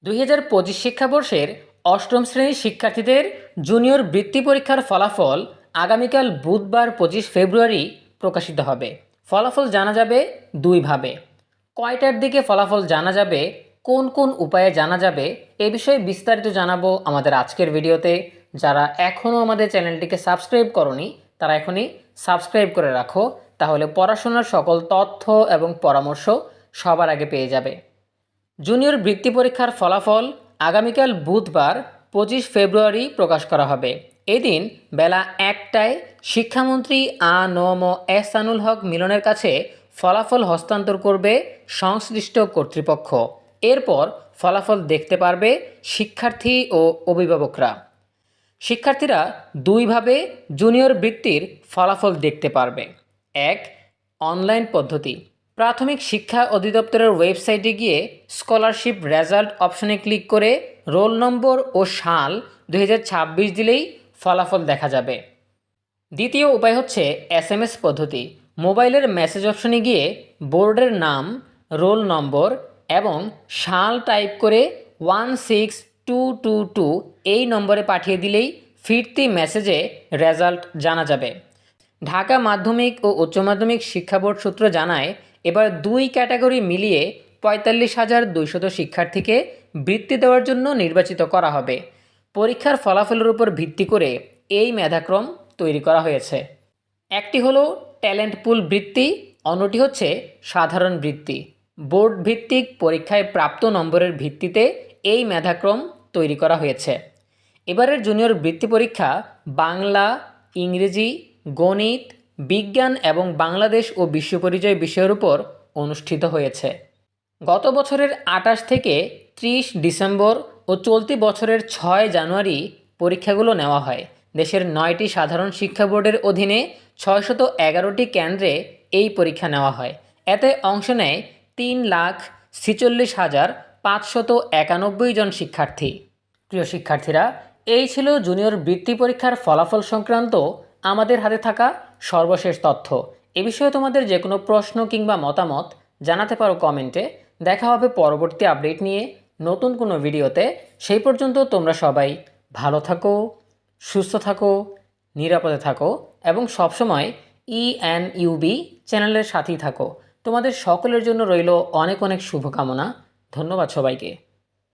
2025 শিক্ষাবর্ষের অষ্টম শ্রেণীর শিক্ষার্থীদের জুনিয়র বৃত্তি পরীক্ষার ফলাফল আগামীকাল বুধবার 25 ফেব্রুয়ারি প্রকাশিত হবে। ফলাফল জানা যাবে দুইভাবে। কয়টার দিকে ফলাফল জানা যাবে, কোন কোন উপায়ে জানা যাবে, এ বিষয়ে বিস্তারিত জানাবো আমাদের আজকের ভিডিওতে। যারা এখনও আমাদের চ্যানেলটিকে সাবস্ক্রাইব করনি তারা এখনই সাবস্ক্রাইব করে রাখো, তাহলে পড়াশোনার সকল তথ্য এবং পরামর্শ সবার আগে পেয়ে যাবে। জুনিয়র বৃত্তি পরীক্ষার ফলাফল আগামীকাল বুধবার 25 ফেব্রুয়ারি প্রকাশ করা হবে। এদিন বেলা 1টায় শিক্ষামন্ত্রী আ.ন.ম এহসানুল হক মিলনের কাছে ফলাফল হস্তান্তর করবে সংশ্লিষ্ট কর্তৃপক্ষ। এরপর ফলাফল দেখতে পারবে শিক্ষার্থী ও অভিভাবকরা। শিক্ষার্থীরা দুইভাবে জুনিয়র বৃত্তির ফলাফল দেখতে পারবে। এক, অনলাইন পদ্ধতি। প্রাথমিক শিক্ষা অধিদপ্তরের ওয়েবসাইটে গিয়ে স্কলারশিপ রেজাল্ট অপশনে ক্লিক করে রোল নম্বর ও সাল 2026 দিলেই ফলাফল দেখা যাবে। দ্বিতীয় উপায় হচ্ছে SMS পদ্ধতি। মোবাইলের মেসেজ অপশনে গিয়ে বোর্ডের নাম, রোল নম্বর এবং সাল টাইপ করে 16222 এই নম্বরে পাঠিয়ে দিলেই ফিরতি মেসেজে রেজাল্ট জানা যাবে। ঢাকা মাধ্যমিক ও উচ্চ মাধ্যমিক শিক্ষা বোর্ড সূত্র জানায়, এবার দুই ক্যাটাগরি মিলিয়ে 45,200 শিক্ষার্থীকে বৃত্তি দেওয়ার জন্য নির্বাচিত করা হবে। পরীক্ষার ফলাফলের উপর ভিত্তি করে এই মেধাক্রম তৈরি করা হয়েছে। একটি হলো ট্যালেন্ট পুল বৃত্তি, অন্যটি হচ্ছে সাধারণ বৃত্তি। বোর্ড ভিত্তিক পরীক্ষায় প্রাপ্ত নম্বরের ভিত্তিতে এই মেধাক্রম তৈরি করা হয়েছে। এবারের জুনিয়র বৃত্তি পরীক্ষা বাংলা, ইংরেজি, গণিত, বিজ্ঞান এবং বাংলাদেশ ও বিশ্ব পরিচয় বিষয়ের উপর অনুষ্ঠিত হয়েছে। গত বছরের 28 থেকে 30 ডিসেম্বর ও চলতি বছরের 6 জানুয়ারি পরীক্ষাগুলো নেওয়া হয়। দেশের 9টি সাধারণ শিক্ষা বোর্ডের অধীনে 611টি কেন্দ্রে এই পরীক্ষা নেওয়া হয়। এতে অংশ নেয় 3,46,591 জন শিক্ষার্থী। প্রিয় শিক্ষার্থীরা, এই ছিল জুনিয়র বৃত্তি পরীক্ষার ফলাফল সংক্রান্ত আমাদের হাতে থাকা সর্বশেষ তথ্য। এ বিষয়ে তোমাদের যে কোনো প্রশ্ন কিংবা মতামত জানাতে পারো কমেন্টে। দেখা হবে পরবর্তী আপডেট নিয়ে নতুন কোনো ভিডিওতে। সেই পর্যন্ত তোমরা সবাই ভালো থাকো, সুস্থ থাকো, নিরাপদে থাকো এবং সবসময় ENUB চ্যানেলের সাথেই থাকো। তোমাদের সকলের জন্য রইল অনেক অনেক শুভকামনা। ধন্যবাদ সবাইকে।